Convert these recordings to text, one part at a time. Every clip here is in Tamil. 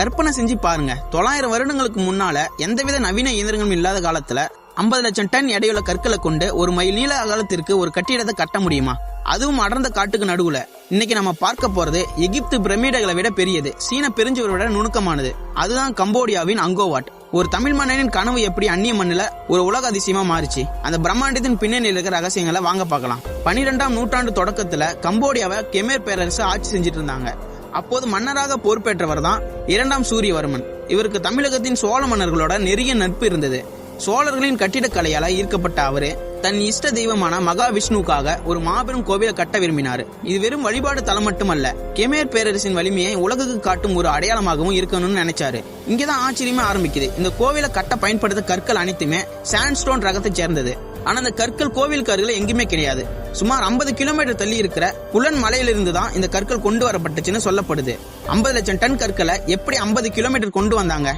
கற்பனை செஞ்சு பாருங்க, 900 வருடங்களுக்கு முன்னால எந்தவித நவீன இயந்திரங்களும் இல்லாத காலத்துல 50 லட்சம் டன் எடையுள்ள கற்களை கொண்டு 1 மைல் நீள அகலத்திற்கு ஒரு கட்டிடத்தை கட்ட முடியுமா? அதுவும் அடர்ந்த காட்டுக்கு நடுவுல. இன்னைக்கு நம்ம பார்க்க போறது எகிப்து பிரமிடுகளை விட பெரியது, சீன பெருஞ்சுவரை விட நுணுக்கமானது. அதுதான் கம்போடியாவின் அங்கோவாட். ஒரு தமிழ் மன்னனின் கனவு எப்படி அந்நிய மண்ணுல ஒரு உலக அதிசயமா மாறிச்சு, அந்த பிரம்மாண்டத்தின் பின்னணியில் இருக்கிற ரகசியங்களை வாங்க பார்க்கலாம். 12ஆம் நூற்றாண்டு தொடக்கத்துல கம்போடியாவை கெமேர் பேரரசு ஆட்சி செஞ்சிட்டு இருந்தாங்க. அப்போது மன்னராக பொறுப்பேற்றவர் தான் 2ஆம் சூரியவர்மன். இவருக்கு தமிழகத்தின் சோழ மன்னர்களோட நெருங்கிய நட்பு இருந்தது. சோழர்களின் கட்டிடக்கலையால ஈர்க்கப்பட்ட அவரு தன் இஷ்ட தெய்வமான மகாவிஷ்ணுவுக்காக ஒரு மாபெரும் கோவிலை கட்ட விரும்பினாரு. இது வெறும் வழிபாடு தலம் மட்டுமல்ல, கெமேர் பேரரசின் வலிமையை உலகுக்கு காட்டும் ஒரு அடையாளமாகவும் இருக்கணும்னு நினைச்சாரு. இங்கதான் ஆச்சரியமே ஆரம்பிக்குது. இந்த கோவிலை கட்ட பயன்படுத்த கற்கள் அனைத்துமே சாண்ட்ஸ்டோன் ரகத்தை சேர்ந்தது. ஆனா அந்த கற்கள் கோவிலுக்கு அருகில எங்குமே கிடையாது. சுமார் 50 கிலோமீட்டர் தள்ளி இருக்கிற புலன் மலையிலிருந்து தான் இந்த கற்கள் கொண்டு வரப்பட்டுச்சுன்னு சொல்லப்படுது. 50 லட்சம் டன் கற்களை எப்படி 50 கிலோமீட்டர் கொண்டு வந்தாங்க?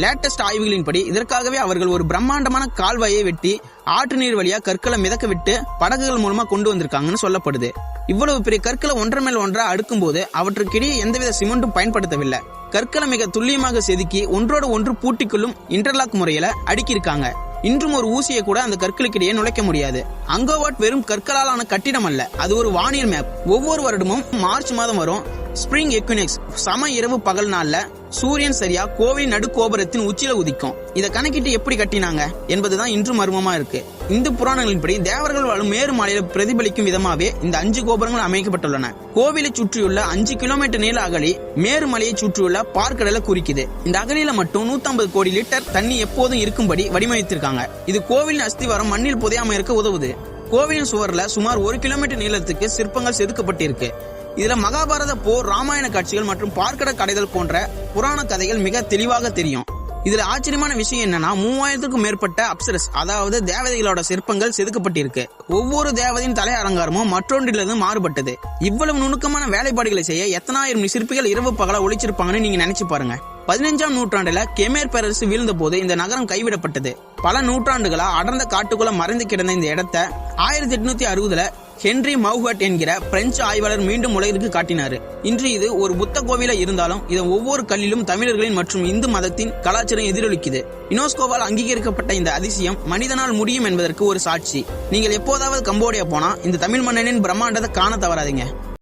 லேட்டஸ்ட் ஆய்வுகளின்படி இதற்காகவே அவர்கள் ஒரு பிரம்மாண்டமான கால்வாயை வெட்டி ஆற்று நீர் வழியா கற்களை மிதக்க விட்டு படகுகள் மூலமா கொண்டு வந்திருக்காங்கன்னு சொல்லப்படுது. இவ்வளவு பெரிய கற்களை ஒன்றரை மேல் ஒன்றா அடுக்கும் போது அவற்றுக்கிடையே எந்தவித சிமெண்ட்டும் பயன்படுத்தவில்லை. கற்களை மிக துல்லியமாக செதுக்கி ஒன்றோடு ஒன்று பூட்டிக்குள்ளும் இன்டர்லாக் முறையில அடுக்கியிருக்காங்க. இன்றும் ஒரு ஊசியை கூட அந்த கற்களுக்கிடையே நுழைக்க முடியாது. அங்கோவாட் வெறும் கற்களாலான கட்டிடம் அல்ல, அது ஒரு வானியல் மேப். ஒவ்வொரு வருடமும் மார்ச் மாதம் வரும் ஸ்பிரிங் எக்வினெக்ஸ், சம இரவு பகல் நாள்ல சூரியன் சரியா கோவிலின் நடுக்கோபுரத்தின் உச்சியில உதிக்கும். இதை கணக்கிட்டு எப்படி கட்டினாங்க என்பதுதான் இன்று மர்மமா இருக்கு. இந்து புராணங்களின்படி தேவர்கள் வாழும் மேரு மலையில பிரதிபலிக்கும் விதமாவே இந்த 5 கோபுரங்கள் அமைக்கப்பட்டுள்ளன. கோவிலை சுற்றியுள்ள 5 கிலோமீட்டர் நீள அகழி மேரு மலையை சுற்றியுள்ள பார்க்கடலை குறிக்குது. இந்த அகழியில மட்டும் 150 கோடி லிட்டர் தண்ணி எப்போதும் இருக்கும்படி வடிவமைத்திருக்காங்க. இது கோவிலின் அஸ்திவாரம் மண்ணில் புதையாம இருக்க உதவுது. கோவிலின் சுவர்ல சுமார் 1 கிலோமீட்டர் நீளத்துக்கு சிற்பங்கள் செதுக்கப்பட்டிருக்கு. இதுல மகாபாரத போர், ராமாயண காட்சிகள் மற்றும் பார்க்கட கடைகள் போன்ற புராண கதைகள் மிக தெளிவாக தெரியும். இதுல ஆச்சரியமான விஷயம் என்னன்னா 3000க்கும் மேற்பட்ட அப்சரஸ், அதாவது தேவதைகளோட சிற்பங்கள் செதுக்கப்பட்டிருக்கு. ஒவ்வொரு தேவதையின் தலை அலங்காரமும் மற்றொன்றிலிருந்து மாறுபட்டது. இவ்வளவு நுணுக்கமான வேலைப்பாடுகளை செய்ய எத்தனாயிரம் சிற்பிகள் இரவு பகல ஒளிச்சிருப்பாங்கன்னு நீங்க நினைச்சு பாருங்க. 15ஆம் நூற்றாண்டுல கெமேர் பேரரசு வீழ்ந்த போது இந்த நகரம் கைவிடப்பட்டது. பல நூற்றாண்டுகளா அடர்ந்த காட்டுக்குள்ள மறைந்து கிடந்த இந்த இடத்தை 1860ல ஹென்றி மவுஹட் என்கிற பிரெஞ்சு ஆய்வாளர் மீண்டும் உலகிற்கு காட்டினாரு. இன்று இது ஒரு புத்த கோவில இருந்தாலும் இதன் ஒவ்வொரு கல்லிலும் தமிழர்களின் மற்றும் இந்து மதத்தின் கலாச்சாரம் எதிரொலிக்குது. யுனெஸ்கோவால் அங்கீகரிக்கப்பட்ட இந்த அதிசயம் மனிதனால் முடியும் என்பதற்கு ஒரு சாட்சி. நீங்கள் எப்போதாவது கம்போடியா போனா இந்த தமிழ் மன்னனின் பிரம்மாண்டத்தை காண தவறாதீங்க.